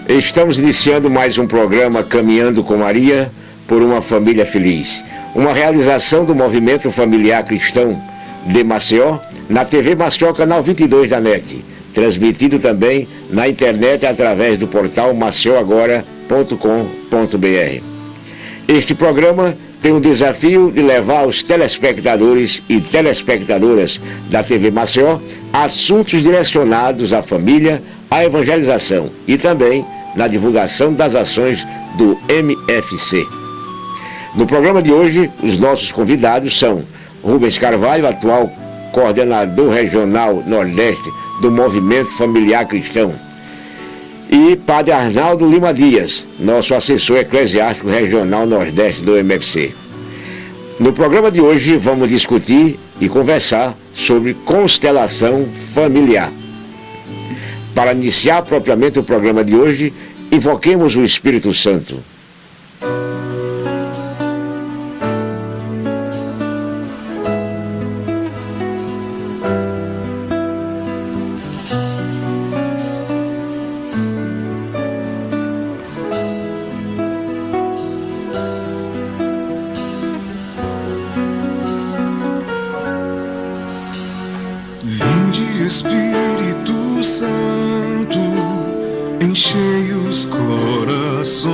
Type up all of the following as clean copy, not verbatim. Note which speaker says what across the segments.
Speaker 1: Estamos iniciando mais um programa Caminhando com Maria por uma Família Feliz. Uma realização do Movimento Familiar Cristão de Maceió, na TV Maceió, canal 22 da NET. Transmitido também na internet através do portal maceoagora.com.br. Este programa tem o desafio de levar aos telespectadores e telespectadoras da TV Maceió assuntos direcionados à família, à evangelização e também na divulgação das ações do MFC. No programa de hoje, os nossos convidados são Rubens Carvalho, atual coordenador regional Nordeste do Movimento Familiar Cristão, e Padre Arnaldo Lima Dias, nosso assessor eclesiástico regional Nordeste do MFC. No programa de hoje vamos discutir e conversar sobre constelação familiar. Para iniciar propriamente o programa de hoje, invoquemos o Espírito Santo.
Speaker 2: Espírito Santo, enchei os corações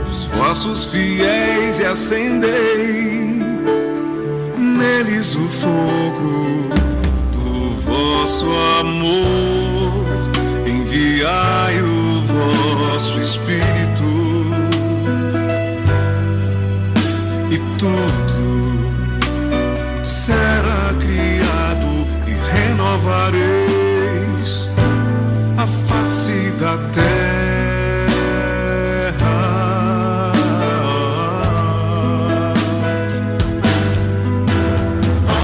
Speaker 2: dos vossos fiéis e acendei neles o fogo do vosso amor. Enviai o vosso Espírito e tudo será criado. Renovareis a face da terra.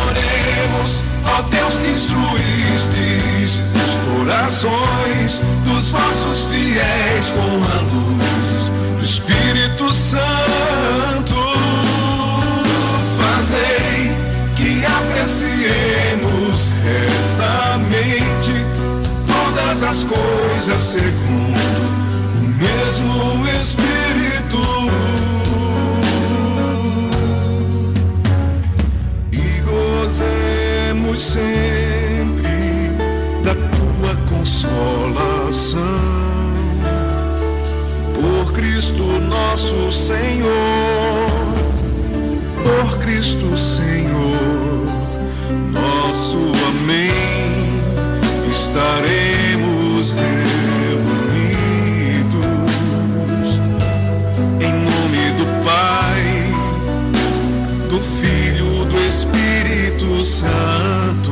Speaker 2: Oremos, ó Deus que instruístes os corações dos vossos fiéis com a luz do Espírito Santo. Fazei que apreciemos retamente todas as coisas segundo o mesmo Espírito e gozemos sempre da tua consolação por Cristo nosso Senhor. Por Cristo Senhor nosso, amém, estaremos reunidos em nome do Pai, do Filho, do Espírito Santo,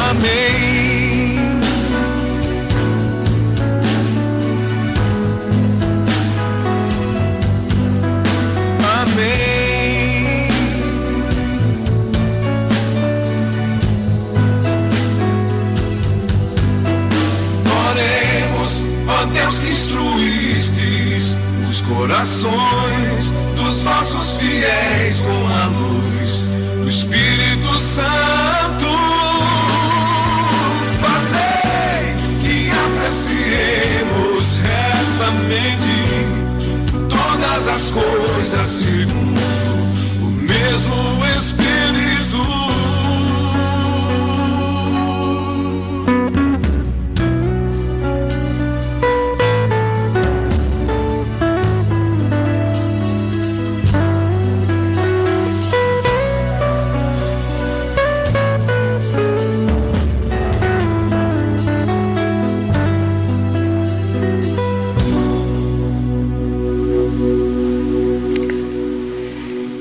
Speaker 2: amém. Deus, instruístes os corações dos vossos fiéis com a luz do Espírito Santo. Fazei que apreciemos retamente todas as coisas segundo o mesmo Espírito.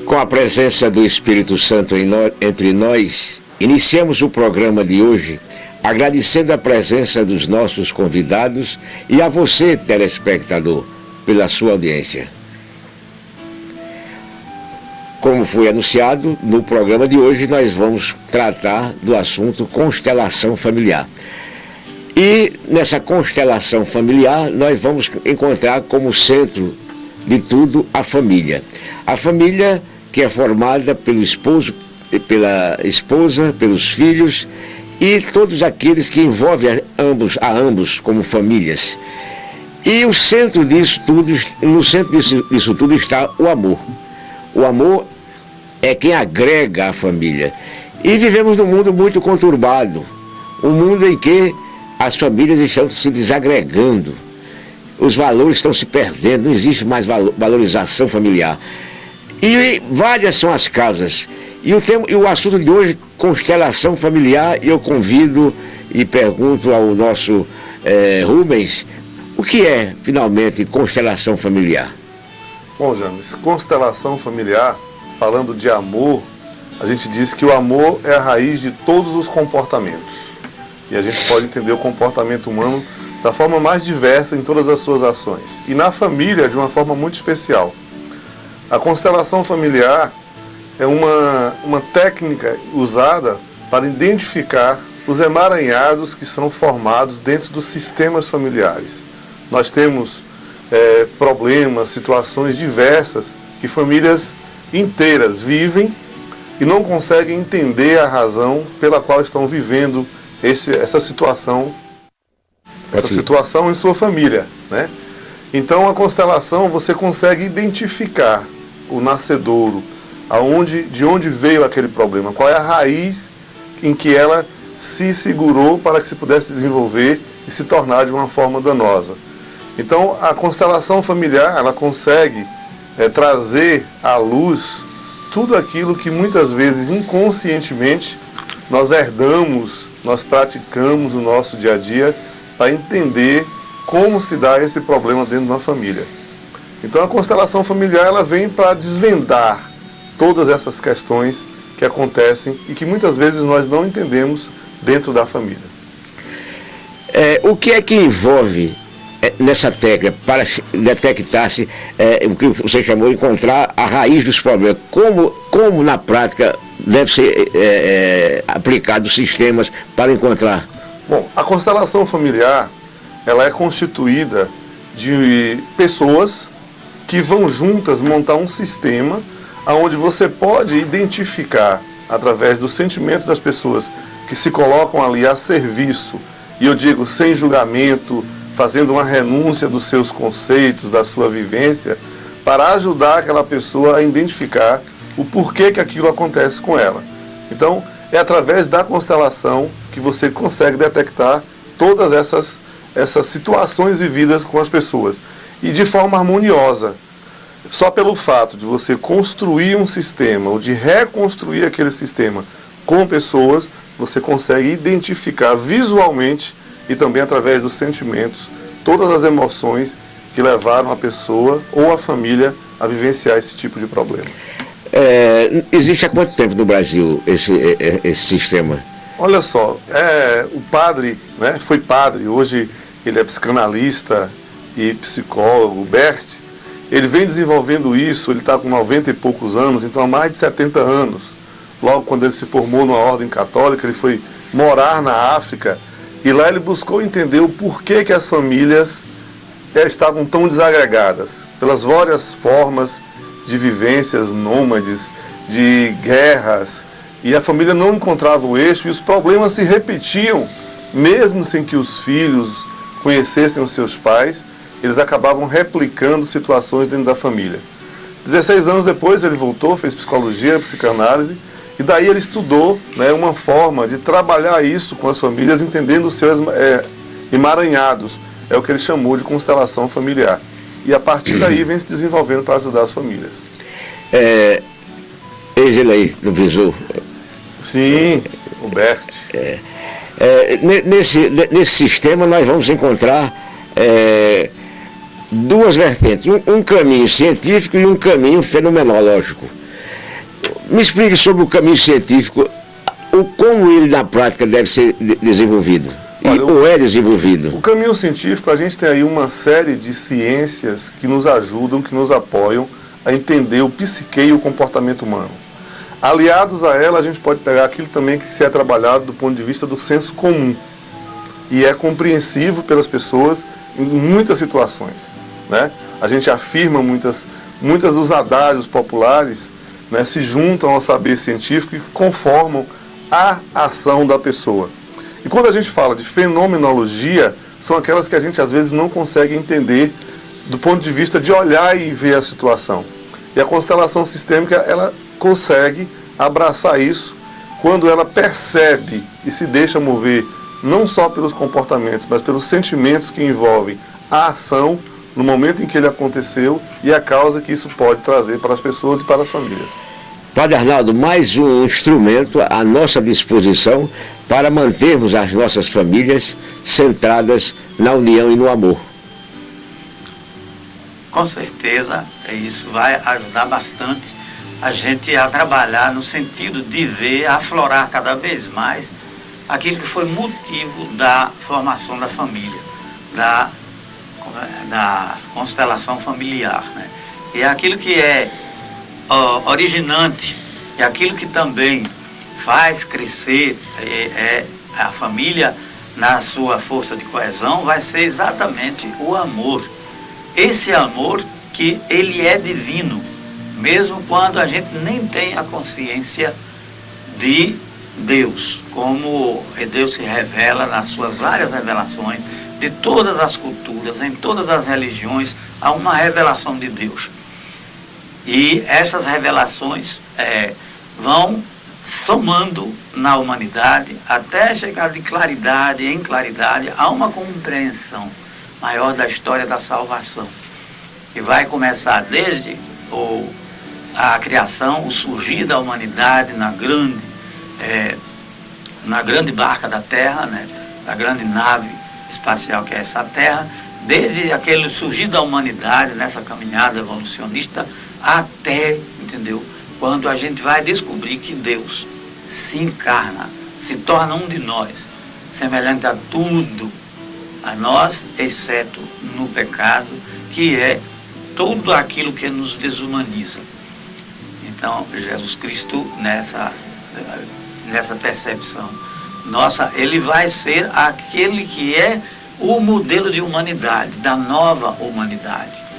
Speaker 1: Com a presença do Espírito Santo entre nós, iniciamos o programa de hoje agradecendo a presença dos nossos convidados e a você, telespectador, pela sua audiência. Como foi anunciado, no programa de hoje nós vamos tratar do assunto constelação familiar. E nessa constelação familiar nós vamos encontrar como centro de tudo a família. A família que é formada pelo esposo, pela esposa, pelos filhos e todos aqueles que envolvem a ambos como famílias. E o centro disso tudo, no centro disso tudo está o amor. O amor é quem agrega a família. E vivemos num mundo muito conturbado, um mundo em que as famílias estão se desagregando, os valores estão se perdendo, não existe mais valorização familiar. E várias são as causas. E o assunto de hoje, constelação familiar, e eu convido e pergunto ao nosso Rubens, o que é, finalmente, constelação familiar?
Speaker 3: Bom, James, constelação familiar, falando de amor, a gente diz que o amor é a raiz de todos os comportamentos. E a gente pode entender o comportamento humano da forma mais diversa em todas as suas ações. E na família, de uma forma muito especial. A constelação familiar é uma técnica usada para identificar os emaranhados que são formados dentro dos sistemas familiares. Nós temos problemas, situações diversas que famílias inteiras vivem e não conseguem entender a razão pela qual estão vivendo essa situação em sua família, né? Então a constelação, você consegue identificar o nascedouro, de onde veio aquele problema, qual é a raiz em que ela se segurou para que se pudesse desenvolver e se tornar de uma forma danosa. Então a constelação familiar, ela consegue trazer à luz tudo aquilo que muitas vezes inconscientemente nós herdamos, nós praticamos no nosso dia a dia para entender como se dá esse problema dentro de uma família. Então a constelação familiar, ela vem para desvendar todas essas questões que acontecem e que muitas vezes nós não entendemos dentro da família.
Speaker 1: O que é que envolve nessa técnica para detectar-se o que você chamou de encontrar a raiz dos problemas? Como na prática deve ser aplicado os sistemas para encontrar?
Speaker 3: Bom, a constelação familiar, ela é constituída de pessoas que vão juntas montar um sistema onde você pode identificar, através dos sentimentos das pessoas que se colocam ali a serviço, e eu digo sem julgamento, fazendo uma renúncia dos seus conceitos, da sua vivência, para ajudar aquela pessoa a identificar o porquê que aquilo acontece com ela. Então, é através da constelação que você consegue detectar todas essas situações vividas com as pessoas. E de forma harmoniosa. Só pelo fato de você construir um sistema, ou de reconstruir aquele sistema com pessoas, você consegue identificar visualmente e também através dos sentimentos todas as emoções que levaram a pessoa ou a família a vivenciar esse tipo de problema.
Speaker 1: Existe há quanto tempo no Brasil esse sistema?
Speaker 3: Olha só, o padre, né, foi padre, hoje ele é psicanalista e psicólogo, Bert. Ele vem desenvolvendo isso, ele está com 90 e poucos anos, então há mais de 70 anos. Logo quando ele se formou numa ordem católica, ele foi morar na África e lá ele buscou entender o porquê que as famílias estavam tão desagregadas, pelas várias formas de vivências nômades, de guerras, e a família não encontrava o eixo e os problemas se repetiam, mesmo sem que os filhos conhecessem os seus pais, eles acabavam replicando situações dentro da família. 16 anos depois ele voltou, fez psicologia, psicanálise, e daí ele estudou, né, uma forma de trabalhar isso com as famílias, entendendo os seus emaranhados. É o que ele chamou de constelação familiar. E a partir daí vem se desenvolvendo para ajudar as famílias.
Speaker 1: Eis ele aí, no visor.
Speaker 3: Sim, o Bert.
Speaker 1: Nesse sistema nós vamos encontrar duas vertentes, um caminho científico e um caminho fenomenológico. Me explique sobre o caminho científico, como ele na prática deve ser desenvolvido.
Speaker 3: Olha,
Speaker 1: ou é desenvolvido?
Speaker 3: O caminho científico, a gente tem aí uma série de ciências que nos ajudam, que nos apoiam a entender o psique e o comportamento humano. Aliados a ela, a gente pode pegar aquilo também que se é trabalhado do ponto de vista do senso comum. E é compreensivo pelas pessoas em muitas situações, né? A gente afirma muitas dos adágios populares, né, se juntam ao saber científico e conformam a ação da pessoa. E quando a gente fala de fenomenologia, são aquelas que a gente às vezes não consegue entender do ponto de vista de olhar e ver a situação. E a constelação sistêmica, ela consegue abraçar isso quando ela percebe e se deixa mover não só pelos comportamentos, mas pelos sentimentos que envolvem a ação no momento em que ele aconteceu e a causa que isso pode trazer para as pessoas e para as famílias.
Speaker 1: Padre Arnaldo, mais um instrumento à nossa disposição para mantermos as nossas famílias centradas na união e no amor.
Speaker 4: Com certeza, isso vai ajudar bastante a gente a trabalhar no sentido de ver, aflorar cada vez mais aquilo que foi motivo da formação da família, da constelação familiar, né? E aquilo que é originante e aquilo que também faz crescer a família na sua força de coesão vai ser exatamente o amor. Esse amor que ele é divino, mesmo quando a gente nem tem a consciência de Deus, como Deus se revela nas suas várias revelações, de todas as culturas, em todas as religiões, há uma revelação de Deus. E essas revelações vão somando na humanidade até chegar de claridade em claridade a uma compreensão maior da história da salvação. E vai começar desde a criação, o surgir da humanidade na grande barca da Terra, né, na grande nave espacial que é essa Terra, desde aquele surgir da humanidade nessa caminhada evolucionista até, entendeu? Quando a gente vai descobrir que Deus se encarna, se torna um de nós, semelhante a tudo, a nós, exceto no pecado, que é tudo aquilo que nos desumaniza. Então, Jesus Cristo, nessa percepção nossa, ele vai ser aquele que é o modelo de humanidade, da nova humanidade.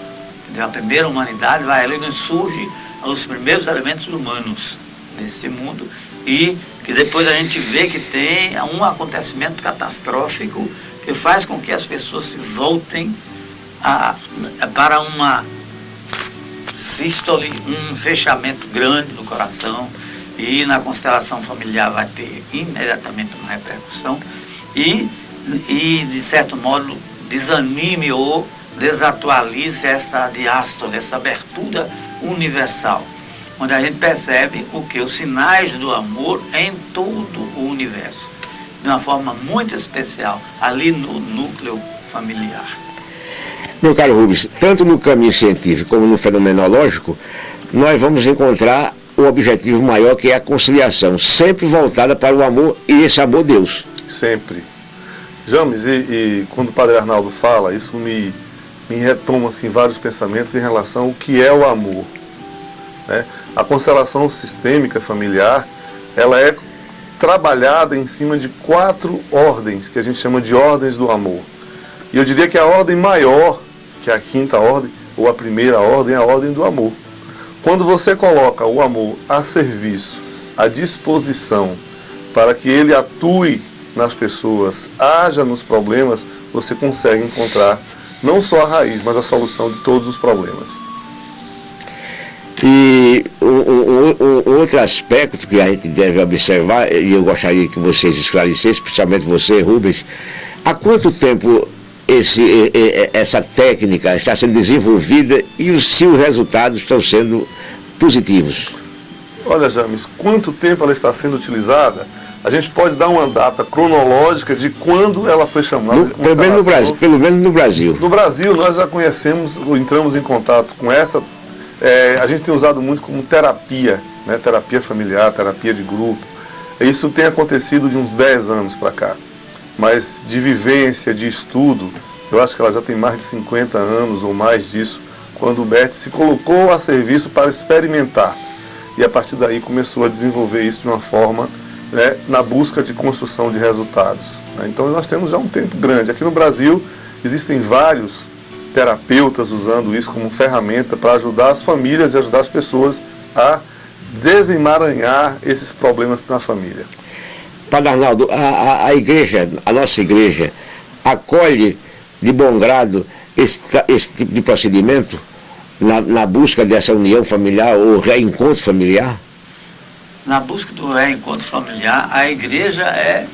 Speaker 4: Entendeu? A primeira humanidade vai ali onde surge os primeiros elementos humanos nesse mundo, e que depois a gente vê que tem um acontecimento catastrófico que faz com que as pessoas se voltem para uma sístole, um fechamento grande no coração, e na constelação familiar vai ter imediatamente uma repercussão e de certo modo desanime ou desatualize essa diástole, essa abertura universal, onde a gente percebe os sinais do amor em todo o universo, de uma forma muito especial, ali no núcleo familiar.
Speaker 1: Meu caro Rubens, tanto no caminho científico como no fenomenológico, nós vamos encontrar o objetivo maior, que é a conciliação, sempre voltada para o amor, e esse amor Deus. Sempre.
Speaker 3: James, e quando o Padre Arnaldo fala, isso me retoma assim, vários pensamentos em relação ao que é o amor, né? A constelação sistêmica familiar, ela é trabalhada em cima de 4 ordens, que a gente chama de ordens do amor. E eu diria que a ordem maior, que é a 5ª ordem, ou a primeira ordem, é a ordem do amor. Quando você coloca o amor a serviço, à disposição, para que ele atue nas pessoas, haja nos problemas, você consegue encontrar não só a raiz, mas a solução de todos os problemas.
Speaker 1: E um outro aspecto que a gente deve observar, e eu gostaria que vocês esclarecessem, especialmente você, Rubens, há quanto tempo essa técnica está sendo desenvolvida e se os resultados estão sendo positivos?
Speaker 3: Olha, James, quanto tempo ela está sendo utilizada? A gente pode dar uma data cronológica de quando ela foi chamada de
Speaker 1: pelo menos no Brasil.
Speaker 3: No Brasil, nós já conhecemos, entramos em contato com essa, a gente tem usado muito como terapia, né? Terapia familiar, terapia de grupo. Isso tem acontecido de uns 10 anos para cá. Mas de vivência, de estudo, eu acho que ela já tem mais de 50 anos ou mais disso, quando o Bert se colocou a serviço para experimentar. E a partir daí começou a desenvolver isso de uma forma, né, na busca de construção de resultados. Então nós temos já um tempo grande. Aqui no Brasil existem vários terapeutas usando isso como ferramenta para ajudar as famílias e ajudar as pessoas a desemaranhar esses problemas na família.
Speaker 1: Padre Arnaldo, a igreja, a nossa igreja, acolhe de bom grado esse tipo de procedimento na busca dessa união familiar ou reencontro familiar?
Speaker 4: Na busca do reencontro familiar, a igreja é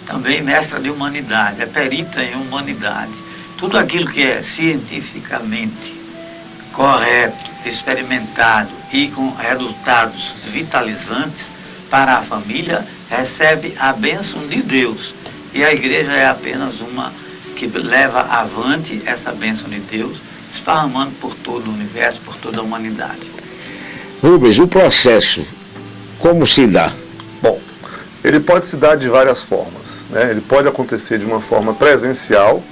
Speaker 4: também mestra de humanidade, é perita em humanidade. Tudo aquilo que é cientificamente correto, experimentado e com resultados vitalizantes para a família, recebe a bênção de Deus. E a igreja é apenas uma que leva avante essa bênção de Deus, esparramando por todo o universo, por toda a humanidade.
Speaker 1: Rubens, o processo, como se dá?
Speaker 3: Bom, ele pode se dar de várias formas, né? Ele pode acontecer de uma forma presencial,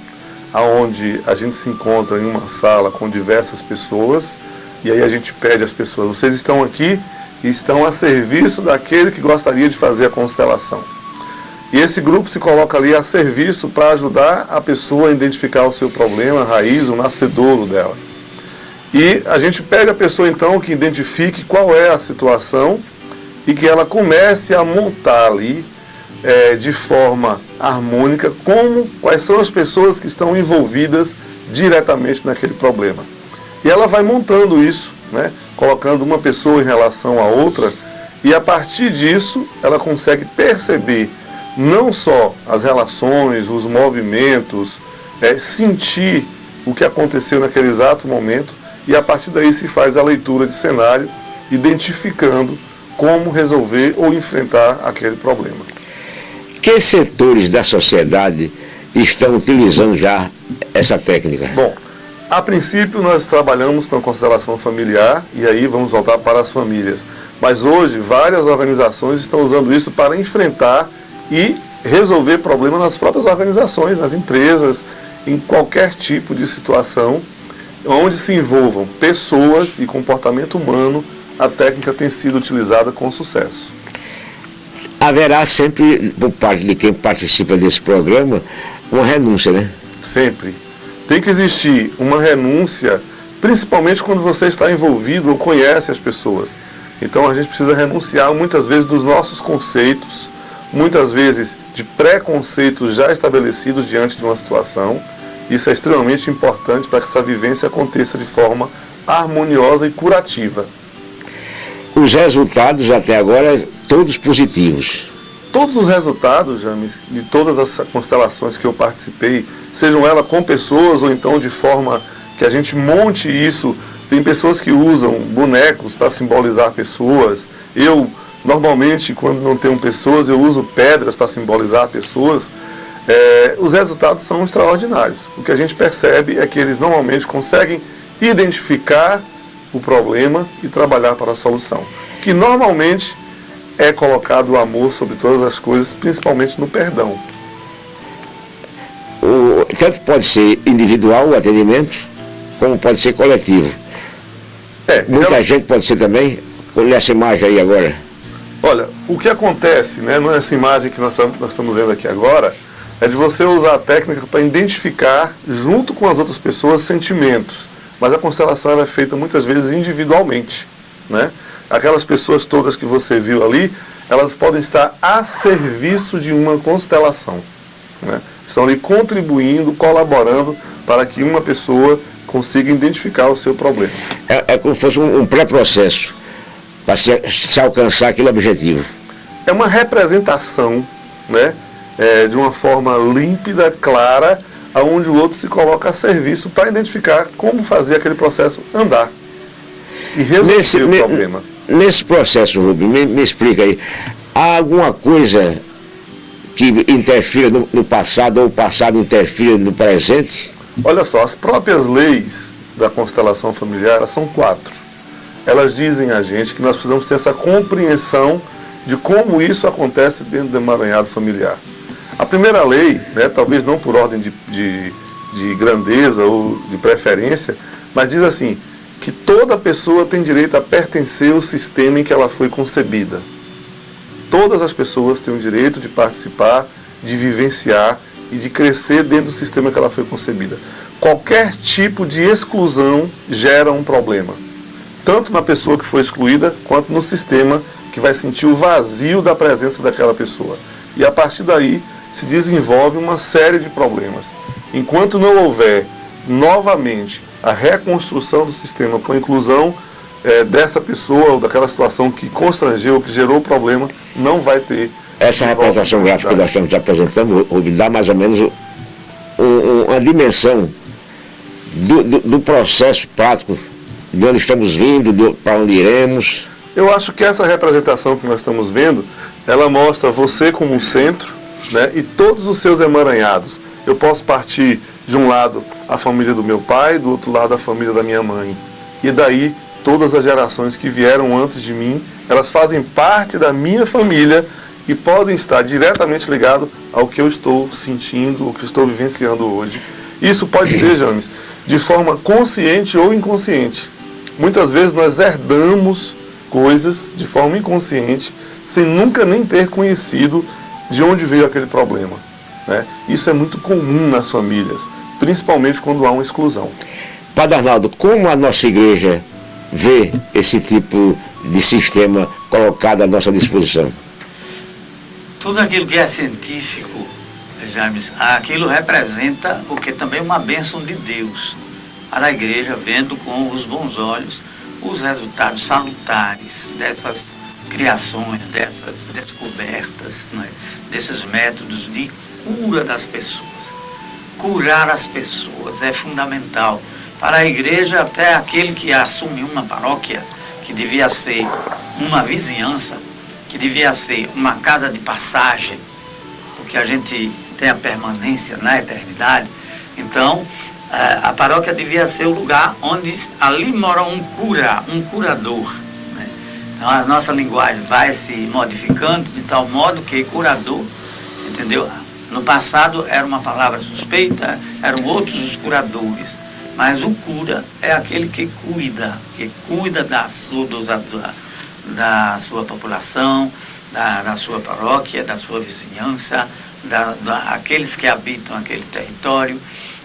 Speaker 3: aonde a gente se encontra em uma sala com diversas pessoas, e aí a gente pede às pessoas, vocês estão aqui e estão a serviço daquele que gostaria de fazer a constelação. E esse grupo se coloca ali a serviço para ajudar a pessoa a identificar o seu problema, a raiz, o nascedouro dela. E a gente pede à pessoa então que identifique qual é a situação e que ela comece a montar ali de forma harmônica quais são as pessoas que estão envolvidas diretamente naquele problema. E ela vai montando isso, né, colocando uma pessoa em relação à outra, e a partir disso ela consegue perceber não só as relações, os movimentos, sentir o que aconteceu naquele exato momento, e a partir daí se faz a leitura de cenário, identificando como resolver ou enfrentar aquele problema.
Speaker 1: Que setores da sociedade estão utilizando já essa técnica?
Speaker 3: Bom, a princípio nós trabalhamos com a constelação familiar, e aí vamos voltar para as famílias. Mas hoje várias organizações estão usando isso para enfrentar e resolver problemas nas próprias organizações, nas empresas, em qualquer tipo de situação onde se envolvam pessoas e comportamento humano. A técnica tem sido utilizada com sucesso.
Speaker 1: Haverá sempre, por parte de quem participa desse programa, uma renúncia, né?
Speaker 3: Sempre. Tem que existir uma renúncia, principalmente quando você está envolvido ou conhece as pessoas. Então a gente precisa renunciar muitas vezes dos nossos conceitos, muitas vezes de preconceitos já estabelecidos diante de uma situação. Isso é extremamente importante para que essa vivência aconteça de forma harmoniosa e curativa.
Speaker 1: Os resultados até agora, todos positivos.
Speaker 3: Todos os resultados, James, de todas as constelações que eu participei, sejam elas com pessoas ou então de forma que a gente monte isso. Tem pessoas que usam bonecos para simbolizar pessoas. Eu, normalmente, quando não tenho pessoas, eu uso pedras para simbolizar pessoas. Os resultados são extraordinários. O que a gente percebe é que eles normalmente conseguem identificar o problema e trabalhar para a solução. Que normalmente é colocado o amor sobre todas as coisas, principalmente no perdão.
Speaker 1: Tanto pode ser individual o atendimento, como pode ser coletivo. Muita gente pode ser também. Olha essa imagem aí agora.
Speaker 3: Olha, o que acontece, né, nessa imagem que nós estamos vendo aqui agora, é de você usar a técnica para identificar, junto com as outras pessoas, sentimentos. Mas a constelação ela é feita muitas vezes individualmente, né? Aquelas pessoas todas que você viu ali, elas podem estar a serviço de uma constelação, né? Estão ali contribuindo, colaborando para que uma pessoa consiga identificar o seu problema.
Speaker 1: É como se fosse um pré-processo para se alcançar aquele objetivo.
Speaker 3: É uma representação, né? De uma forma límpida, clara, onde o outro se coloca a serviço para identificar como fazer aquele processo andar e resolver o problema.
Speaker 1: Nesse processo, Rubens, me explica aí, há alguma coisa que interfira no passado ou o passado interfira no presente?
Speaker 3: Olha só, as próprias leis da constelação familiar, elas são 4. Elas dizem a gente que nós precisamos ter essa compreensão de como isso acontece dentro do emaranhado familiar. A primeira lei, né, talvez não por ordem de grandeza ou de preferência, mas diz assim, que toda pessoa tem direito a pertencer ao sistema em que ela foi concebida. Todas as pessoas têm o direito de participar, de vivenciar e de crescer dentro do sistema que ela foi concebida. Qualquer tipo de exclusão gera um problema, tanto na pessoa que foi excluída, quanto no sistema que vai sentir o vazio da presença daquela pessoa. E a partir daí se desenvolve uma série de problemas. Enquanto não houver novamente a reconstrução do sistema com a inclusão dessa pessoa ou daquela situação que constrangeu, que gerou o problema, não vai ter.
Speaker 1: Essa representação gráfica que nós estamos apresentando, Rubens, dá mais ou menos uma dimensão do processo prático, de onde estamos vindo, para onde iremos.
Speaker 3: Eu acho que essa representação que nós estamos vendo, ela mostra você como um centro, né, e todos os seus emaranhados. Eu posso partir de um lado a família do meu pai, do outro lado a família da minha mãe. E daí todas as gerações que vieram antes de mim, elas fazem parte da minha família e podem estar diretamente ligados ao que eu estou sentindo, o que estou vivenciando hoje. Isso pode ser, James, de forma consciente ou inconsciente. Muitas vezes nós herdamos coisas de forma inconsciente, sem nunca nem ter conhecido de onde veio aquele problema, né? Isso é muito comum nas famílias, principalmente quando há uma exclusão.
Speaker 1: Padre Arnaldo, como a nossa igreja vê esse tipo de sistema colocado à nossa disposição?
Speaker 4: Tudo aquilo que é científico, James, aquilo representa o que também é uma bênção de Deus para a igreja, vendo com os bons olhos os resultados salutares dessas criações, dessas descobertas, né, desses métodos de cura das pessoas. Curar as pessoas é fundamental para a igreja, até aquele que assume uma paróquia, que devia ser uma vizinhança, que devia ser uma casa de passagem, porque a gente tem a permanência na eternidade. Então, a paróquia devia ser o lugar onde ali mora um curador. Né? Então, a nossa linguagem vai se modificando de tal modo que curador, entendeu? No passado era uma palavra suspeita, eram outros os curadores. Mas o cura é aquele que cuida da sua população, da sua paróquia, da sua vizinhança, aqueles que habitam aquele território,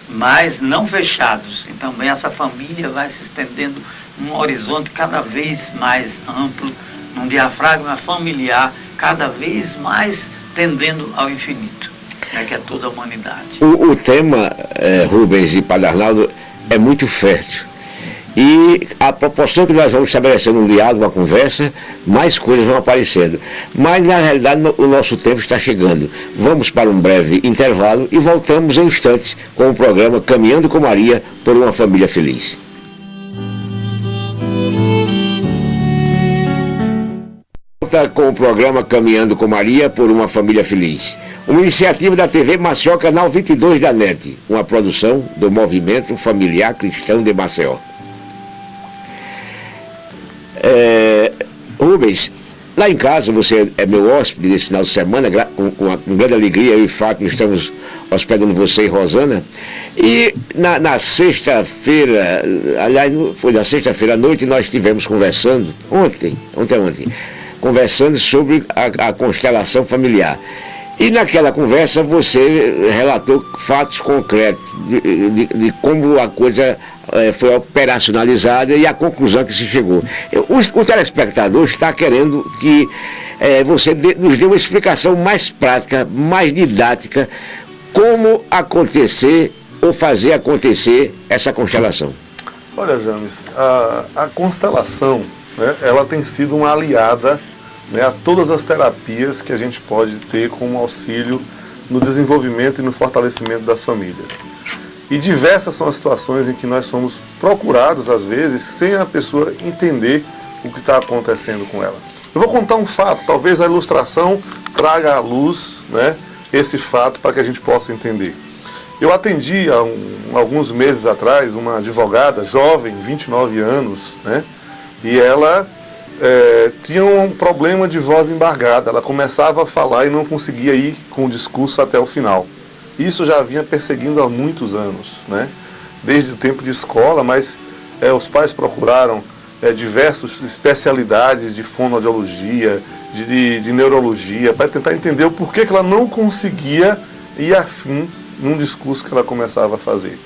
Speaker 4: mas não fechados. Então, essa família vai se estendendo num horizonte cada vez mais amplo, num diafragma familiar cada vez mais tendendo ao infinito, né, que é toda a humanidade.
Speaker 1: O tema, Rubens e Padre Arnaldo, é muito fértil. E a proporção que nós vamos estabelecendo um diálogo, uma conversa, mais coisas vão aparecendo. Mas, na realidade, o nosso tempo está chegando. Vamos para um breve intervalo e voltamos em instantes com o programa Caminhando com Maria por uma Família Feliz. Volta com o programa Caminhando com Maria por uma Família Feliz. Uma iniciativa da TV Maceió, canal 22 da NET. Uma produção do Movimento Familiar Cristão de Maceió. Rubens, lá em casa, você é meu hóspede nesse final de semana, com grande alegria, eu e Fátima estamos hospedando você e Rosana. E na sexta-feira, aliás, foi na sexta-feira à noite, nós estivemos conversando, ontem, conversando sobre a constelação familiar. E naquela conversa você relatou fatos concretos de como a coisa foi operacionalizada e a conclusão que se chegou. O telespectador está querendo que você nos dê uma explicação mais prática, mais didática, como acontecer ou fazer acontecer essa constelação.
Speaker 3: Olha, James, a constelação, né, ela tem sido uma aliada, né, a todas as terapias que a gente pode ter como auxílio no desenvolvimento e no fortalecimento das famílias. E diversas são as situações em que nós somos procurados, às vezes, sem a pessoa entender o que está acontecendo com ela. Eu vou contar um fato, talvez a ilustração traga à luz, né, esse fato para que a gente possa entender. Eu atendi há alguns meses atrás uma advogada jovem, 29 anos, né, e ela tinha um problema de voz embargada. Ela começava a falar e não conseguia ir com o discurso até o final. Isso já vinha perseguindo há muitos anos, né? Desde o tempo de escola, mas os pais procuraram diversas especialidades de fonoaudiologia, de neurologia, para tentar entender o porquê que ela não conseguia ir a fim num discurso que ela começava a fazer.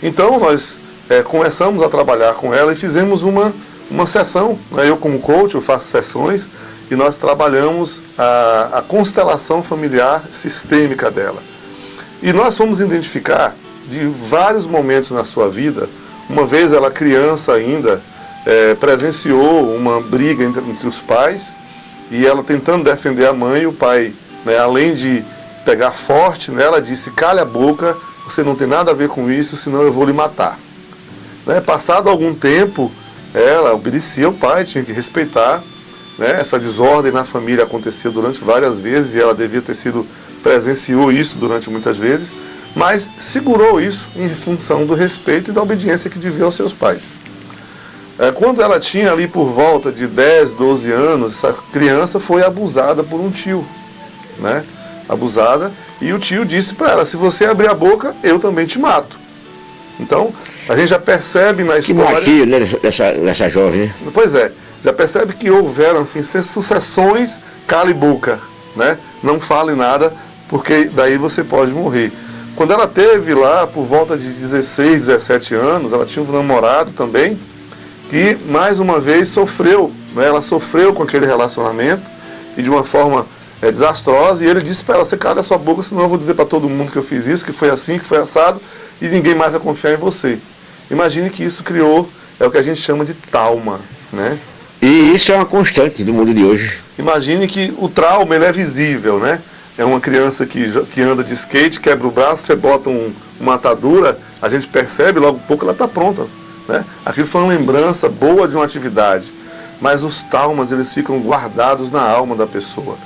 Speaker 3: Então nós começamos a trabalhar com ela e fizemos uma sessão, né? Eu como coach, eu faço sessões, e nós trabalhamos a constelação familiar sistêmica dela. E nós fomos identificar de vários momentos na sua vida. Uma vez ela criança ainda, presenciou uma briga entre os pais, e ela tentando defender a mãe, o pai, né, além de pegar forte nela, disse: cale a boca, você não tem nada a ver com isso, senão eu vou lhe matar. Né, passado algum tempo, ela obedecia ao pai, tinha que respeitar, né, essa desordem na família acontecia durante várias vezes, e ela devia ter presenciou isso durante muitas vezes, mas segurou isso em função do respeito e da obediência que devia aos seus pais. Quando ela tinha ali por volta de 10, 12 anos, essa criança foi abusada por um tio, né? Abusada, e o tio disse para ela: se você abrir a boca, eu também te mato. Então, a gente já percebe na história...
Speaker 1: Que marquio nessa jovem, né?
Speaker 3: Pois é, já percebe que houveram assim, sucessões cala e boca, né? Não fale nada, porque daí você pode morrer. Quando ela teve lá por volta de 16, 17 anos, ela tinha um namorado também, que mais uma vez sofreu, né? Ela sofreu com aquele relacionamento, e de uma forma desastrosa, e ele disse para ela: você cala a sua boca, senão eu vou dizer para todo mundo que eu fiz isso, que foi assim, que foi assado, e ninguém mais vai confiar em você. Imagine que isso criou, o que a gente chama de trauma, né?
Speaker 1: E isso é uma constante do mundo de hoje.
Speaker 3: Imagine que o trauma, ele é visível, né? É uma criança que anda de skate, quebra o braço, você bota uma atadura, a gente percebe, logo pouco ela está pronta, né? Aquilo foi uma lembrança boa de uma atividade, mas os traumas, eles ficam guardados na alma da pessoa,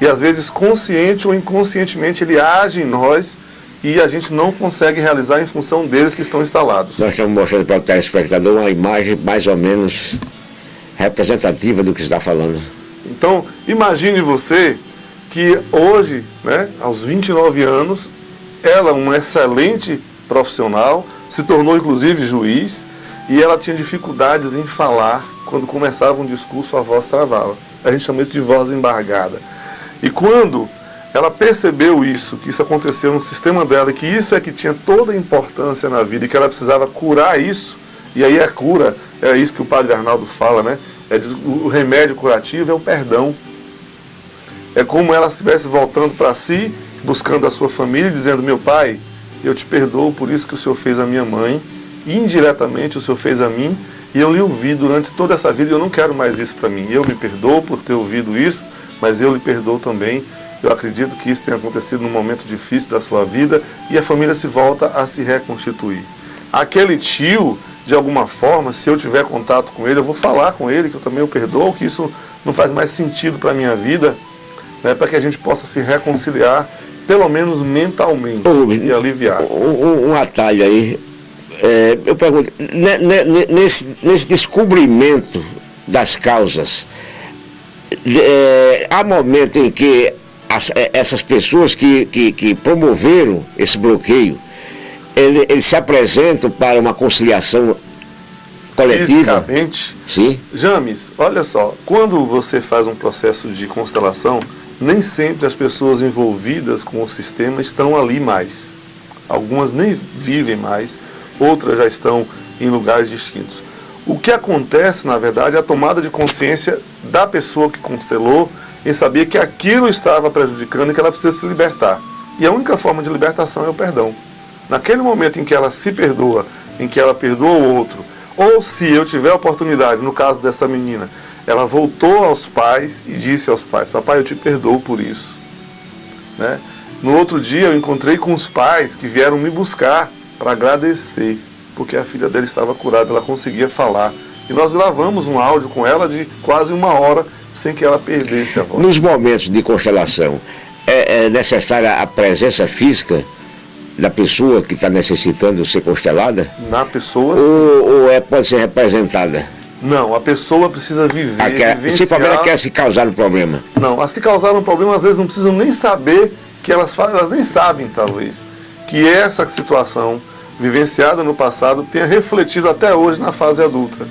Speaker 3: e às vezes consciente ou inconscientemente ele age em nós, e a gente não consegue realizar em função deles que estão instalados.
Speaker 1: Nós estamos mostrando para o telespectador uma imagem mais ou menos representativa do que está falando.
Speaker 3: Então, imagine você que hoje, né, aos 29 anos, ela, uma excelente profissional, se tornou inclusive juiz, e ela tinha dificuldades em falar. Quando começava um discurso, a voz travava. A gente chama isso de voz embargada. E quando ela percebeu isso, que isso aconteceu no sistema dela, que isso é que tinha toda a importância na vida, e que ela precisava curar isso, e aí a cura, é isso que o padre Arnaldo fala, né? O remédio curativo é o perdão. É como ela estivesse voltando para si, buscando a sua família, dizendo: meu pai, eu te perdoo por isso que o senhor fez à minha mãe, indiretamente o senhor fez a mim, e eu lhe ouvi durante toda essa vida, e eu não quero mais isso para mim. Eu me perdoo por ter ouvido isso, mas eu lhe perdoo também. Eu acredito que isso tenha acontecido num momento difícil da sua vida, e a família se volta a se reconstituir. Aquele tio, de alguma forma, se eu tiver contato com ele, eu vou falar com ele que eu também o perdoo, que isso não faz mais sentido para a minha vida, né, para que a gente possa se reconciliar, pelo menos mentalmente, e aliviar.
Speaker 1: Um atalho aí, eu pergunto, nesse descobrimento das causas, há momento em que essas pessoas que promoveram esse bloqueio, eles se apresentam para uma conciliação coletiva?
Speaker 3: Fisicamente?
Speaker 1: Sim.
Speaker 3: James, olha só, quando você faz um processo de constelação, nem sempre as pessoas envolvidas com o sistema estão ali mais. Algumas nem vivem mais, outras já estão em lugares distintos. O que acontece, na verdade, é a tomada de consciência da pessoa que constelou, em saber que aquilo estava prejudicando e que ela precisa se libertar. E a única forma de libertação é o perdão. Naquele momento em que ela se perdoa, em que ela perdoa o outro, ou se eu tiver a oportunidade, no caso dessa menina, ela voltou aos pais e disse aos pais: papai, eu te perdoo por isso, né? No outro dia eu encontrei com os pais que vieram me buscar para agradecer, porque a filha dele estava curada, ela conseguia falar. E nós gravamos um áudio com ela de quase 1 hora, sem que ela perdesse a voz.
Speaker 1: Nos momentos de constelação, é necessária a presença física da pessoa que está necessitando ser constelada?
Speaker 3: Na pessoa, sim.
Speaker 1: Ou pode ser representada?
Speaker 3: Não, a pessoa precisa vivenciar...
Speaker 1: Principalmente aquelas que causaram o problema.
Speaker 3: Não, as que causaram o problema às vezes não precisam nem saber que elas nem sabem, talvez, que essa situação vivenciada no passado tenha refletido até hoje na fase adulta.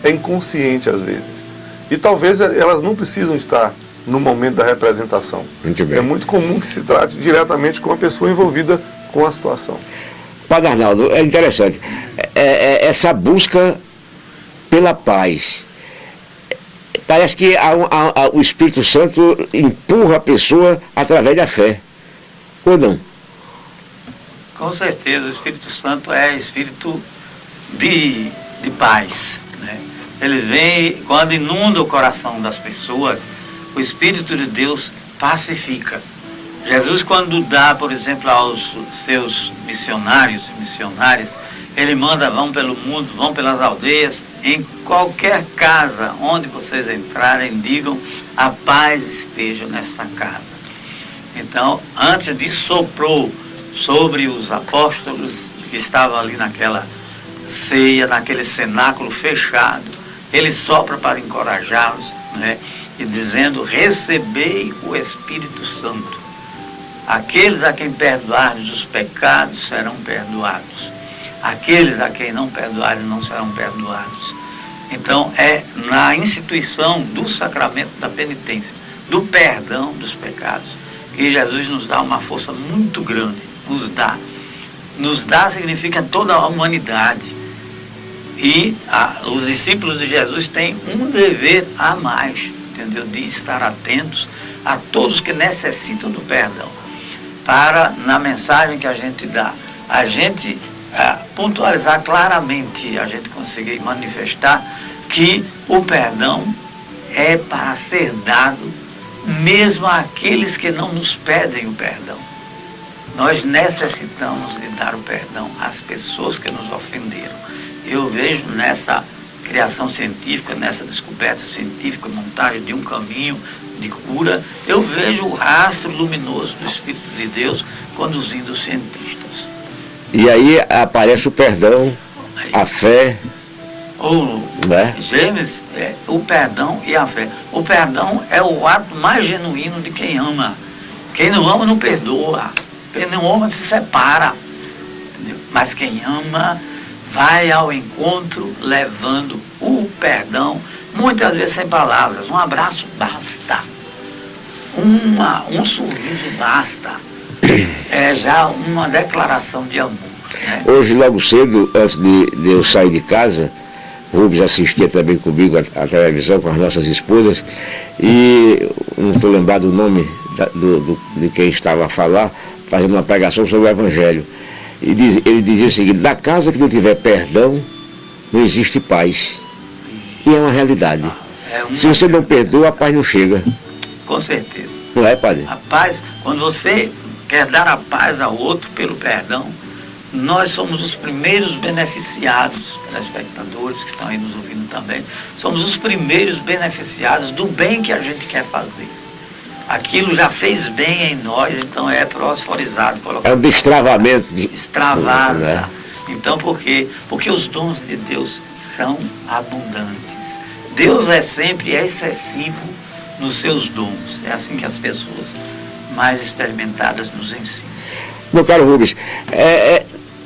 Speaker 3: É inconsciente às vezes. E talvez elas não precisam estar no momento da representação.
Speaker 1: Muito bem.
Speaker 3: É muito comum que se trate diretamente com a pessoa envolvida com a situação.
Speaker 1: Padre Arnaldo, é interessante. Essa busca pela paz Parece que o Espírito Santo empurra a pessoa através da fé. Ou não?
Speaker 4: Com certeza, o Espírito Santo é espírito de paz, né? Ele vem, quando inunda o coração das pessoas, o Espírito de Deus pacifica. Jesus, quando dá, por exemplo, aos seus missionários e missionárias, ele manda, vão pelo mundo, vão pelas aldeias, em qualquer casa onde vocês entrarem, digam, a paz esteja nesta casa. Então, antes disso, soprou sobre os apóstolos que estavam ali naquela ceia, naquele cenáculo fechado. Ele sopra para encorajá-los, né? E dizendo, recebei o Espírito Santo. Aqueles a quem perdoardes os pecados serão perdoados. Aqueles a quem não perdoarem não serão perdoados. Então, é na instituição do sacramento da penitência, do perdão dos pecados, que Jesus nos dá uma força muito grande. Nos dá significa toda a humanidade. E os discípulos de Jesus têm um dever a mais, entendeu? De estar atentos a todos que necessitam do perdão. Para, na mensagem que a gente dá, a gente pontualizar claramente, a gente conseguir manifestar que o perdão é para ser dado mesmo àqueles que não nos pedem o perdão. Nós necessitamos de dar o perdão às pessoas que nos ofenderam. Eu vejo nessa criação científica, nessa descoberta científica, montagem de um caminho de cura, eu vejo o rastro luminoso do Espírito de Deus conduzindo os cientistas.
Speaker 1: E aí aparece o perdão, a fé.
Speaker 4: Né? Gênesis, o perdão e a fé. O perdão é o ato mais genuíno de quem ama. Quem não ama não perdoa. Quem não ama se separa. Entendeu? Mas quem ama vai ao encontro levando o perdão, muitas vezes sem palavras. Um abraço basta. Um sorriso basta. É já uma declaração de amor. Né?
Speaker 1: Hoje, logo cedo, antes de eu sair de casa, o Rubens assistia também comigo a televisão com as nossas esposas, e não estou lembrado o nome de quem estava a falar, fazendo uma pregação sobre o Evangelho. E ele dizia o seguinte: da casa que não tiver perdão, não existe paz. E é uma realidade. Se você não perdoa, a paz não chega.
Speaker 4: Com certeza.
Speaker 1: Não é, padre?
Speaker 4: A paz, quando você quer dar a paz ao outro pelo perdão, nós somos os primeiros beneficiados, telespectadores que estão aí nos ouvindo também, somos os primeiros beneficiados do bem que a gente quer fazer. Aquilo já fez bem em nós, então é fosforizado.
Speaker 1: É um destravamento.
Speaker 4: Extravasa. Né? Então, por quê? Porque os dons de Deus são abundantes. Deus é sempre excessivo nos seus dons. É assim que as pessoas mais experimentadas nos ensinam.
Speaker 1: Meu caro Rubens,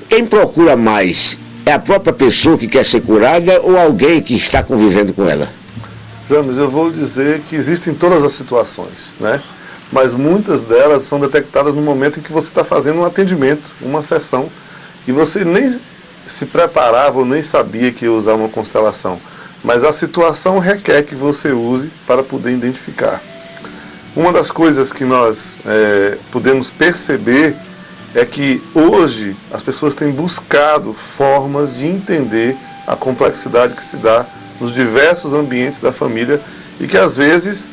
Speaker 1: quem procura mais é a própria pessoa que quer ser curada ou alguém que está convivendo com ela?
Speaker 3: James, eu vou dizer que existem todas as situações, né? Mas muitas delas são detectadas no momento em que você está fazendo um atendimento, uma sessão, e você nem se preparava ou nem sabia que ia usar uma constelação. Mas a situação requer que você use para poder identificar. Uma das coisas que nós podemos perceber é que hoje as pessoas têm buscado formas de entender a complexidade que se dá nos diversos ambientes da família e que às vezes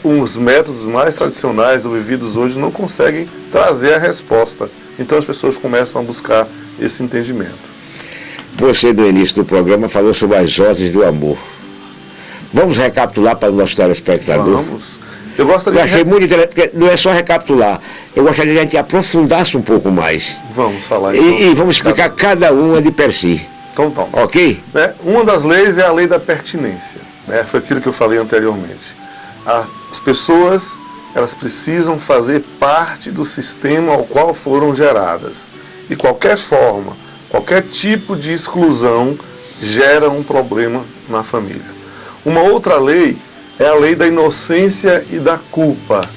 Speaker 3: os métodos mais tradicionais ou vividos hoje não conseguem trazer a resposta. Então as pessoas começam a buscar esse entendimento.
Speaker 1: Você, no início do programa, falou sobre as ordens do amor. Vamos recapitular para o nosso telespectador?
Speaker 3: Vamos. Eu
Speaker 1: achei muito interessante, porque não é só recapitular. Eu gostaria que a gente aprofundasse um pouco mais.
Speaker 3: Vamos falar então.
Speaker 1: E vamos explicar cada uma de per si.
Speaker 3: Então.
Speaker 1: Ok?
Speaker 3: Uma das leis é a lei da pertinência. Foi aquilo que eu falei anteriormente. As pessoas, elas precisam fazer parte do sistema ao qual foram geradas. E qualquer forma, qualquer tipo de exclusão gera um problema na família. Uma outra lei é a lei da inocência e da culpa.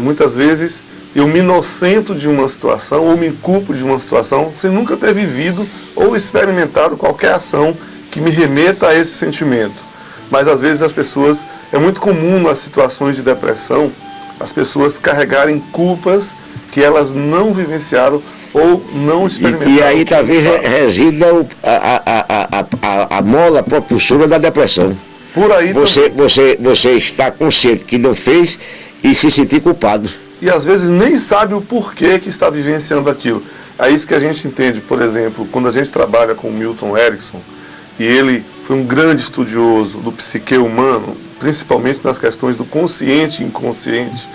Speaker 3: Muitas vezes eu me inocento de uma situação ou me culpo de uma situação sem nunca ter vivido ou experimentado qualquer ação que me remeta a esse sentimento. Mas às vezes as pessoas, é muito comum nas situações de depressão, as pessoas carregarem culpas que elas não vivenciaram ou não experimentaram.
Speaker 1: E aí talvez resida a mola propulsora da depressão.
Speaker 3: Por aí
Speaker 1: você está consciente que não fez e se sentir culpado.
Speaker 3: E às vezes nem sabe o porquê que está vivenciando aquilo. É isso que a gente entende, por exemplo, quando a gente trabalha com o Milton Erickson, e ele foi um grande estudioso do psique humano, principalmente nas questões do consciente e inconsciente.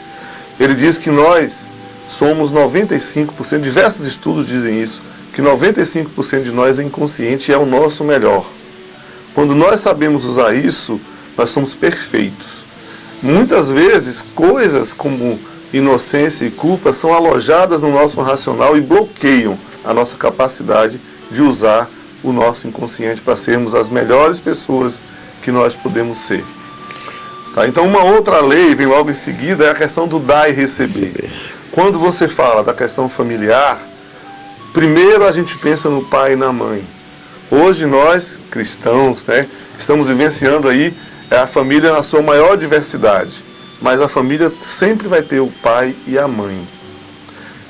Speaker 3: Ele diz que nós somos 95%, diversos estudos dizem isso, que 95% de nós é inconsciente e é o nosso melhor. Quando nós sabemos usar isso, nós somos perfeitos. Muitas vezes, coisas como inocência e culpa são alojadas no nosso racional e bloqueiam a nossa capacidade de usar o nosso inconsciente para sermos as melhores pessoas que nós podemos ser. Tá? Então, uma outra lei, vem logo em seguida, é a questão do dar e receber. Quando você fala da questão familiar, primeiro a gente pensa no pai e na mãe. Hoje nós, cristãos, né, estamos vivenciando aí a família na sua maior diversidade. Mas a família sempre vai ter o pai e a mãe.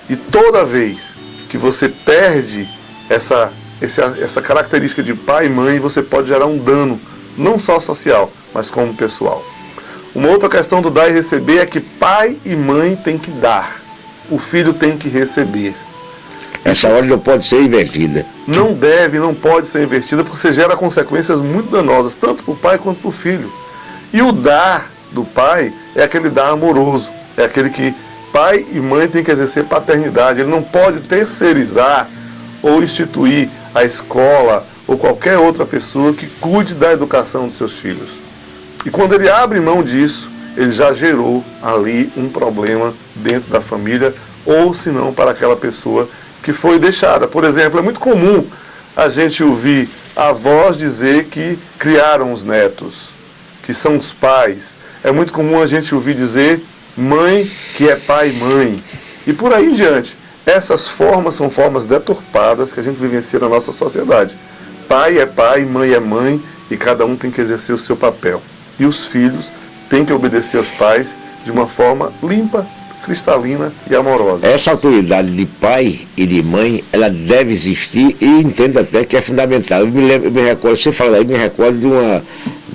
Speaker 3: E toda vez que você perde essa característica de pai e mãe, você pode gerar um dano, não só social, mas como pessoal. Uma outra questão do dar e receber é que pai e mãe têm que dar, o filho tem que receber.
Speaker 1: Essa ordem não pode ser invertida.
Speaker 3: Não deve, não pode ser invertida, porque você gera consequências muito danosas, tanto para o pai quanto para o filho. E o dar do pai é aquele dar amoroso, é aquele que pai e mãe têm que exercer paternidade. Ele não pode terceirizar ou instituir a escola ou qualquer outra pessoa que cuide da educação dos seus filhos. E quando ele abre mão disso, ele já gerou ali um problema dentro da família, ou se não para aquela pessoa que foi deixada. Por exemplo, é muito comum a gente ouvir avós dizer que criaram os netos, que são os pais. É muito comum a gente ouvir dizer mãe que é pai e mãe. E por aí em diante. Essas formas são formas deturpadas que a gente vivencia na nossa sociedade. Pai é pai, mãe é mãe, e cada um tem que exercer o seu papel. E os filhos têm que obedecer aos pais de uma forma limpa, cristalina e amorosa.
Speaker 1: Essa autoridade de pai e de mãe, ela deve existir e entendo até que é fundamental. Eu me recordo, você fala aí, me recordo de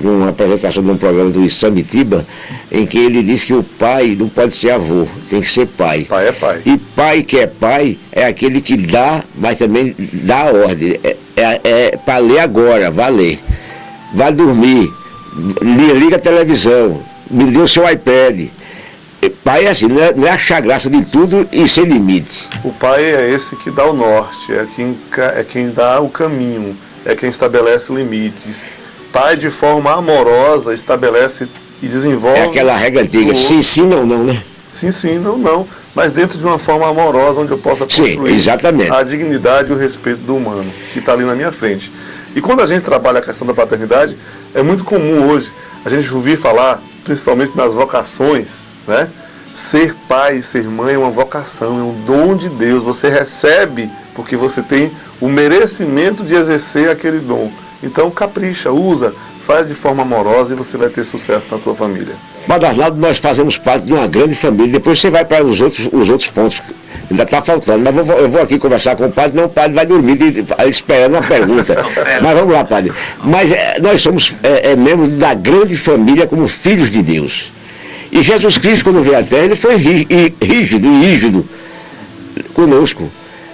Speaker 1: uma apresentação de um programa do Isamitiba, em que ele disse que o pai não pode ser avô, tem que ser pai.
Speaker 3: Pai é pai.
Speaker 1: E pai que é pai é aquele que dá, mas também dá a ordem. É para ler agora, vai ler. Vai dormir, liga a televisão, me dê o seu iPad. Pai é assim, não é achar graça de tudo e sem limite.
Speaker 3: O pai é esse que dá o norte, é quem dá o caminho, é quem estabelece limites. Pai, de forma amorosa, estabelece e desenvolve...
Speaker 1: É aquela regra antiga, sim, sim, não, não, né?
Speaker 3: Sim, sim, não, não. Mas dentro de uma forma amorosa, onde eu possa construir a dignidade e o respeito do humano, que está ali na minha frente. E quando a gente trabalha a questão da paternidade, é muito comum hoje a gente ouvir falar, principalmente nas vocações, né? Ser pai e ser mãe é uma vocação, é um dom de Deus. Você recebe porque você tem o merecimento de exercer aquele dom. Então capricha, usa, faz de forma amorosa e você vai ter sucesso na tua família.
Speaker 1: Padre Arnaldo, nós fazemos parte de uma grande família. Depois você vai para os outros pontos. Ainda está faltando. Mas eu vou aqui conversar com o padre. Não, o padre vai dormir esperando uma pergunta. Mas vamos lá, padre. Mas nós somos membros da grande família como filhos de Deus. E Jesus Cristo, quando veio à Terra, ele foi rígido conosco.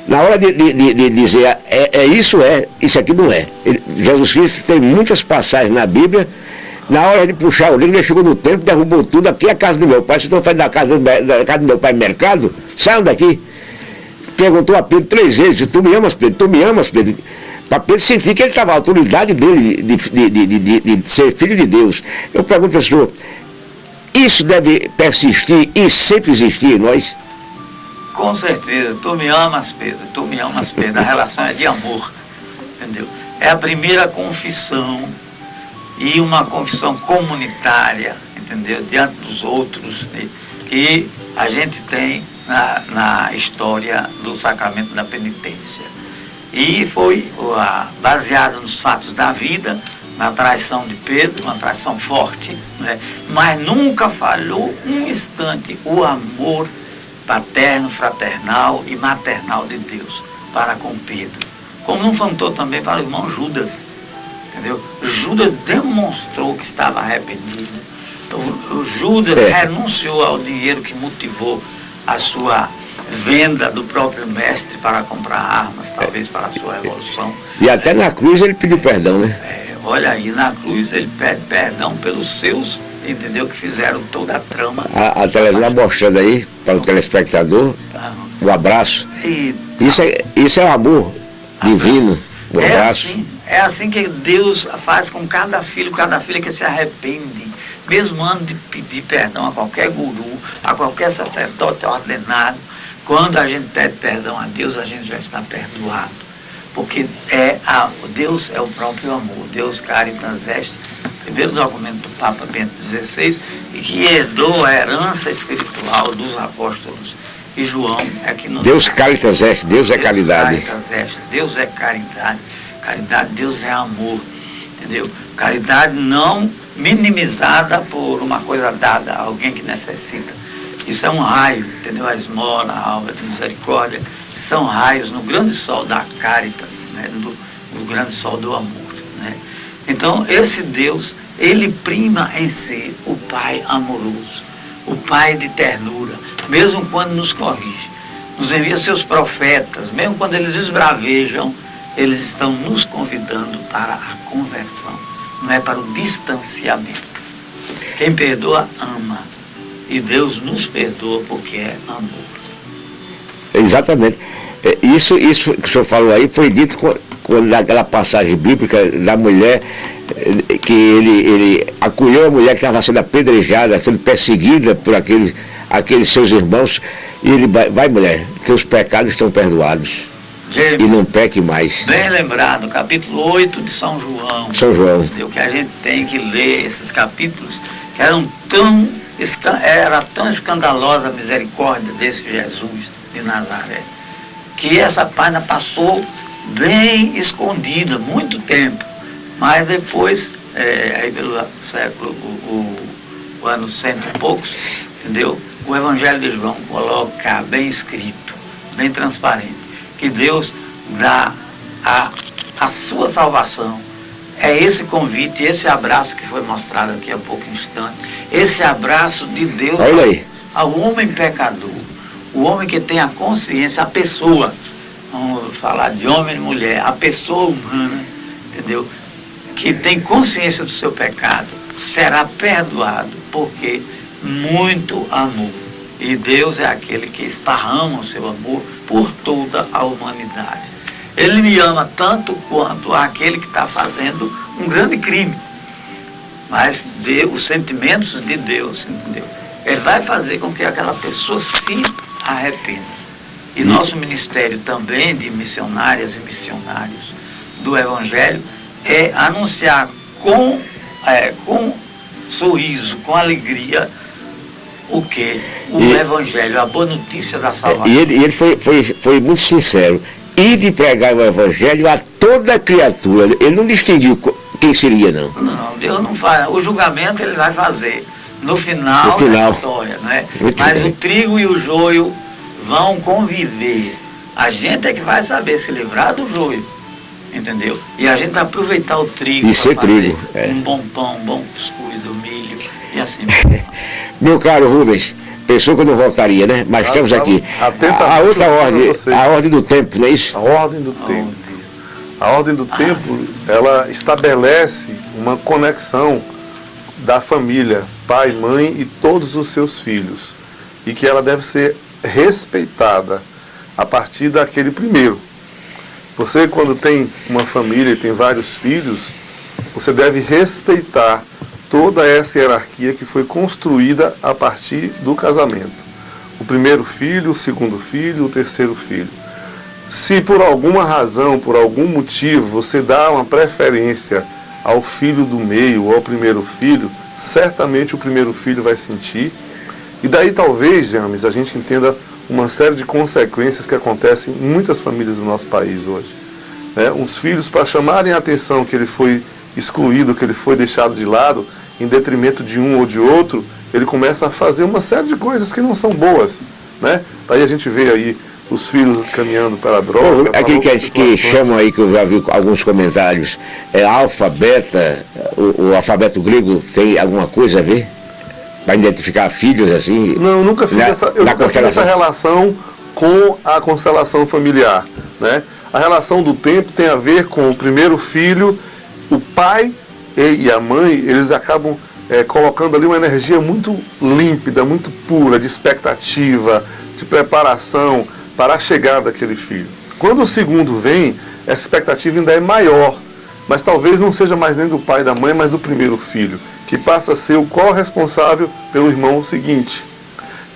Speaker 1: Na hora de dizer isso aqui não é. Jesus Cristo tem muitas passagens na Bíblia. Na hora de puxar o livro, ele chegou no templo, derrubou tudo. Aqui é a casa do meu pai. Se não faz da casa do meu pai mercado, saiam daqui. Perguntou a Pedro 3 vezes: tu me amas, Pedro? Tu me amas, Pedro? Para Pedro sentir que ele estava, a autoridade dele de ser filho de Deus. Eu pergunto ao senhor, isso deve persistir e sempre existir em nós?
Speaker 4: Com certeza. Tu me amas, Pedro. Tu me amas, Pedro. A relação é de amor, entendeu? É a primeira confissão, e uma confissão comunitária, entendeu? Diante dos outros, que a gente tem na história do sacramento da penitência. E foi baseado nos fatos da vida, na traição de Pedro, uma traição forte, né? Mas nunca falhou um instante o amor paterno, fraternal e maternal de Deus para com Pedro. Como não faltou também para o irmão Judas, entendeu? Judas demonstrou que estava arrependido. O Judas renunciou ao dinheiro que motivou a sua venda do próprio mestre para comprar armas, talvez para a sua revolução.
Speaker 1: E até na cruz ele pediu perdão, né?
Speaker 4: Olha aí, na cruz ele pede perdão pelos seus, entendeu? Que fizeram toda a trama.
Speaker 1: A televisão mostrando aí para o telespectador, um abraço. Isso é o amor divino, um abraço.
Speaker 4: É assim que Deus faz com cada filho que se arrepende, mesmo antes de pedir perdão a qualquer guru, a qualquer sacerdote ordenado. Quando a gente pede perdão a Deus, a gente já está perdoado. Porque Deus é o próprio amor. Deus caritas est, primeiro documento do Papa Bento XVI, e que herdou a herança espiritual dos apóstolos. E João é que nos...
Speaker 1: Deus caritas est, Deus é caridade.
Speaker 4: Caritas est, Deus é caridade. Caridade, Deus é amor. Entendeu? Caridade não minimizada por uma coisa dada a alguém que necessita. Isso é um raio, entendeu? A esmola, a alva de misericórdia, são raios no grande sol da caritas, né? no grande sol do amor. Né? Então, esse Deus, ele prima em si o Pai amoroso, o Pai de ternura, mesmo quando nos corrige. Nos envia seus profetas, mesmo quando eles esbravejam, eles estão nos convidando para a conversão, não é para o distanciamento. Quem perdoa, ama. E Deus nos perdoa porque é amor.
Speaker 1: Exatamente. Isso que o senhor falou aí foi dito quando naquela passagem bíblica da mulher, que ele acolheu a mulher que estava sendo apedrejada, sendo perseguida por aqueles seus irmãos, e ele vai mulher, teus pecados estão perdoados.
Speaker 4: James,
Speaker 1: e não peque mais.
Speaker 4: Bem lembrado, capítulo 8 de São João.
Speaker 1: São João.
Speaker 4: O que a gente tem que ler esses capítulos que era tão escandalosa a misericórdia desse Jesus de Nazaré, que essa página passou bem escondida, muito tempo, mas depois, aí pelo século, o ano cento e poucos, entendeu? O Evangelho de João coloca bem escrito, bem transparente, que Deus dá a sua salvação. É esse convite, esse abraço que foi mostrado aqui há pouco instante, esse abraço de Deus ao homem pecador, o homem que tem a consciência, a pessoa, vamos falar de homem e mulher, a pessoa humana, entendeu? Que tem consciência do seu pecado, será perdoado, porque muito amor. E Deus é aquele que esparrama o seu amor por toda a humanidade. Ele me ama tanto quanto aquele que está fazendo um grande crime. Mas os sentimentos de Deus, entendeu? Ele vai fazer com que aquela pessoa se arrependa. E nosso ministério também de missionárias e missionários do Evangelho é anunciar com sorriso, com alegria, o quê? O Evangelho, a boa notícia da salvação.
Speaker 1: E ele foi muito sincero. E de pregar o Evangelho a toda criatura. Ele não distinguiu quem seria, não.
Speaker 4: Não, Deus não faz. O julgamento ele vai fazer no final da história, né? Mas o trigo e o joio vão conviver. A gente é que vai saber se livrar do joio, entendeu? E a gente vai aproveitar o trigo.
Speaker 1: Isso é trigo.
Speaker 4: Um bom pão, um bom cuscuz do milho e assim.
Speaker 1: Meu caro Rubens, pensou que eu não voltaria, né? Mas estamos aqui. A outra ordem, a ordem do tempo, não é isso?
Speaker 3: A ordem do tempo. A ordem do tempo, ela estabelece uma conexão da família, pai, mãe e todos os seus filhos. E que ela deve ser respeitada a partir daquele primeiro. Você, quando tem uma família e tem vários filhos, você deve respeitar toda essa hierarquia que foi construída a partir do casamento. O primeiro filho, o segundo filho, o terceiro filho. Se por alguma razão, por algum motivo, você dá uma preferência ao filho do meio ou ao primeiro filho, certamente o primeiro filho vai sentir. E daí talvez, James, a gente entenda uma série de consequências que acontecem em muitas famílias do nosso país hoje. Os filhos, para chamarem a atenção que ele foi excluído, que ele foi deixado de lado, em detrimento de um ou de outro, ele começa a fazer uma série de coisas que não são boas, né? Daí a gente vê aí os filhos caminhando para a droga.
Speaker 1: Aqui que chamam aí, que eu já vi alguns comentários, alfa, beta, o alfabeto grego tem alguma coisa a ver? Para identificar filhos assim?
Speaker 3: Não, eu nunca fiz essa relação com a constelação familiar, né? A relação do tempo tem a ver com o primeiro filho, o pai e a mãe, eles acabam colocando ali uma energia muito límpida, muito pura, de expectativa, de preparação para a chegada daquele filho. Quando o segundo vem, essa expectativa ainda é maior, mas talvez não seja mais nem do pai e da mãe, mas do primeiro filho, que passa a ser o corresponsável pelo irmão seguinte.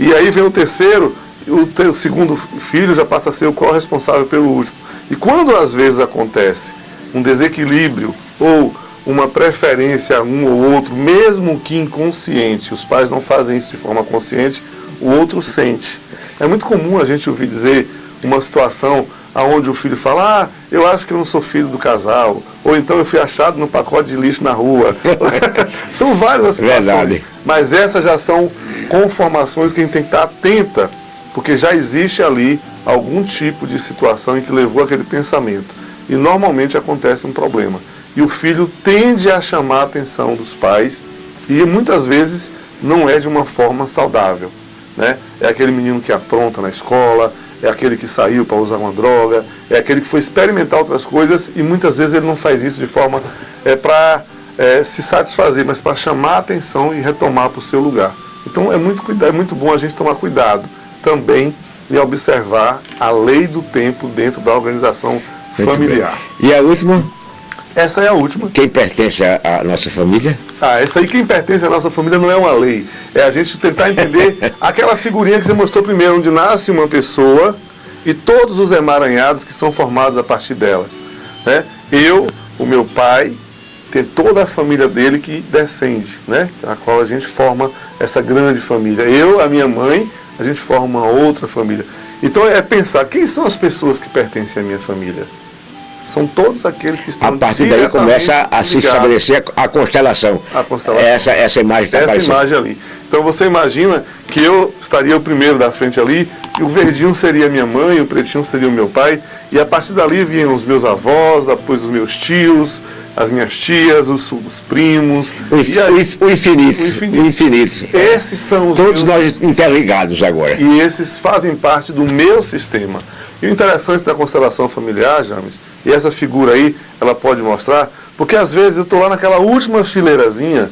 Speaker 3: E aí vem o terceiro, o segundo filho já passa a ser o corresponsável pelo último. E quando às vezes acontece um desequilíbrio ou uma preferência a um ou outro, mesmo que inconsciente, os pais não fazem isso de forma consciente, o outro sente. É muito comum a gente ouvir dizer uma situação onde o filho fala, eu acho que eu não sou filho do casal, ou então eu fui achado no pacote de lixo na rua. São várias as situações, verdade. Mas essas já são conformações que a gente tem que estar atenta, porque já existe ali algum tipo de situação em que levou aquele pensamento. E normalmente acontece um problema. E o filho tende a chamar a atenção dos pais e muitas vezes não é de uma forma saudável, né? É aquele menino que apronta na escola, é aquele que saiu para usar uma droga, é aquele que foi experimentar outras coisas e muitas vezes ele não faz isso de forma para se satisfazer, mas para chamar a atenção e retomar para o seu lugar. Então é muito bom a gente tomar cuidado também e observar a lei do tempo dentro da organização familiar.
Speaker 1: E a última?
Speaker 3: Essa é a última.
Speaker 1: Quem pertence à nossa família?
Speaker 3: Essa aí, quem pertence à nossa família não é uma lei. É a gente tentar entender aquela figurinha que você mostrou primeiro, onde nasce uma pessoa e todos os emaranhados que são formados a partir delas, né? O meu pai, tem toda a família dele que descende, né? A qual a gente forma essa grande família. A minha mãe, a gente forma uma outra família. Então é pensar, quem são as pessoas que pertencem à minha família? São todos aqueles que estão...
Speaker 1: A partir daí começa a se estabelecer a constelação.
Speaker 3: A constelação.
Speaker 1: Essa imagem está aparecendo.
Speaker 3: Essa imagem ali. Então você imagina que eu estaria o primeiro da frente ali, e o verdinho seria minha mãe, o pretinho seria o meu pai, e a partir dali vinham os meus avós, depois os meus tios, as minhas tias, os primos.
Speaker 1: O infinito.
Speaker 3: Esses são os
Speaker 1: todos nós interligados agora.
Speaker 3: E esses fazem parte do meu sistema. E o interessante da constelação familiar, James, e essa figura aí, ela pode mostrar, porque às vezes eu estou lá naquela última fileirazinha,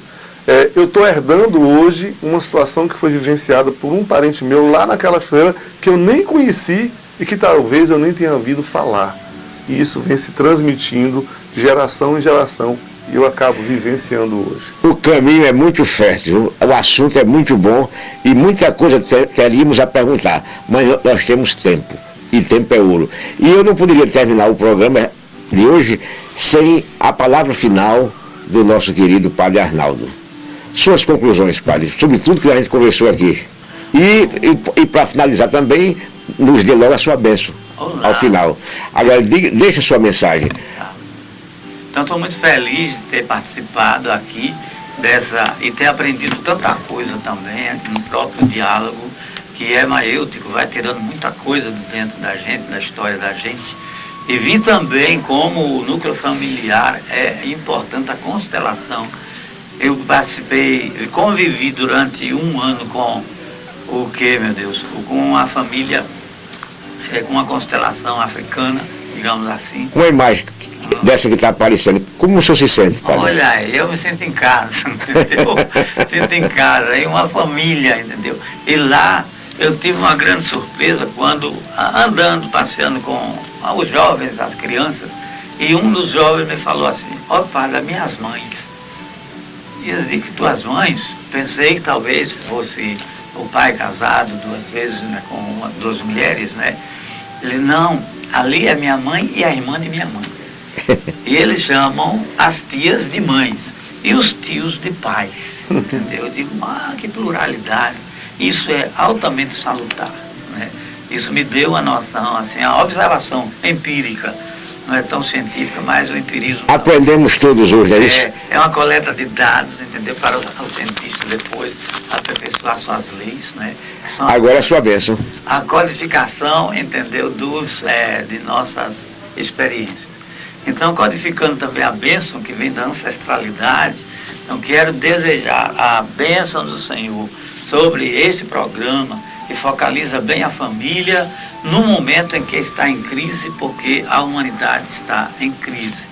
Speaker 3: eu estou herdando hoje uma situação que foi vivenciada por um parente meu lá naquela fileira que eu nem conheci e que talvez eu nem tenha ouvido falar. E isso vem se transmitindo de geração em geração e eu acabo vivenciando hoje.
Speaker 1: O caminho é muito fértil, o assunto é muito bom e muita coisa teríamos a perguntar, mas nós temos tempo e tempo é ouro. E eu não poderia terminar o programa de hoje sem a palavra final do nosso querido Padre Arnaldo. Suas conclusões, Padre, sobre tudo que a gente conversou aqui. E para finalizar também, nos dê logo a sua bênção. Olá. Ao final. Agora, deixa a sua mensagem.
Speaker 4: Então, estou muito feliz de ter participado aqui e ter aprendido tanta coisa também no próprio diálogo, que é maêutico, vai tirando muita coisa de dentro da gente, da história da gente. E vi também como o núcleo familiar é importante, a constelação. Eu convivi durante um ano com com a família, com uma constelação africana, digamos assim.
Speaker 1: Uma imagem dessa que está aparecendo, como o senhor se sente, Padre?
Speaker 4: Olha, eu me sinto em casa, entendeu? Sinto em casa, em uma família, entendeu? E lá eu tive uma grande surpresa quando, andando, passeando com os jovens, as crianças, e um dos jovens me falou assim, Padre, as minhas mães. E eu disse que tuas mães, pensei que talvez fosse o pai casado 2 vezes, né, com 2 mulheres, né? Ele, não, ali é minha mãe e a irmã de minha mãe. E eles chamam as tias de mães e os tios de pais, entendeu? Eu digo, que pluralidade. Isso é altamente salutar, né? Isso me deu a noção, assim, a observação empírica, não é tão científica, mas o empirismo...
Speaker 1: Aprendemos todos hoje, é isso?
Speaker 4: É uma coleta de dados, entendeu? Para os cientistas depois aperfeiçoar suas leis, né? Que são
Speaker 1: Agora é sua bênção.
Speaker 4: a codificação, entendeu? De nossas experiências. Então, codificando também a bênção que vem da ancestralidade, eu quero desejar a bênção do Senhor sobre esse programa, que focaliza bem a família no momento em que está em crise, porque a humanidade está em crise.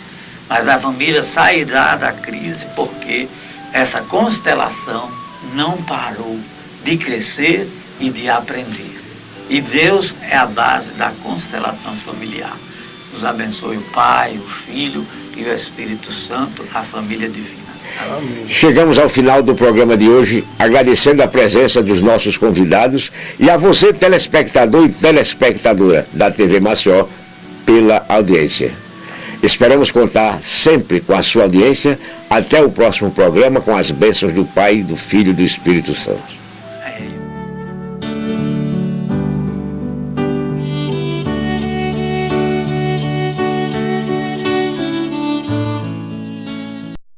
Speaker 4: Mas a família sairá da crise porque essa constelação não parou de crescer e de aprender. E Deus é a base da constelação familiar. Nos abençoe o Pai, o Filho e o Espírito Santo, a família divina.
Speaker 3: Amém.
Speaker 1: Chegamos ao final do programa de hoje, agradecendo a presença dos nossos convidados e a você, telespectador e telespectadora da TV Maceió, pela audiência. Esperamos contar sempre com a sua audiência. Até o próximo programa, com as bênçãos do Pai, do Filho e do Espírito Santo.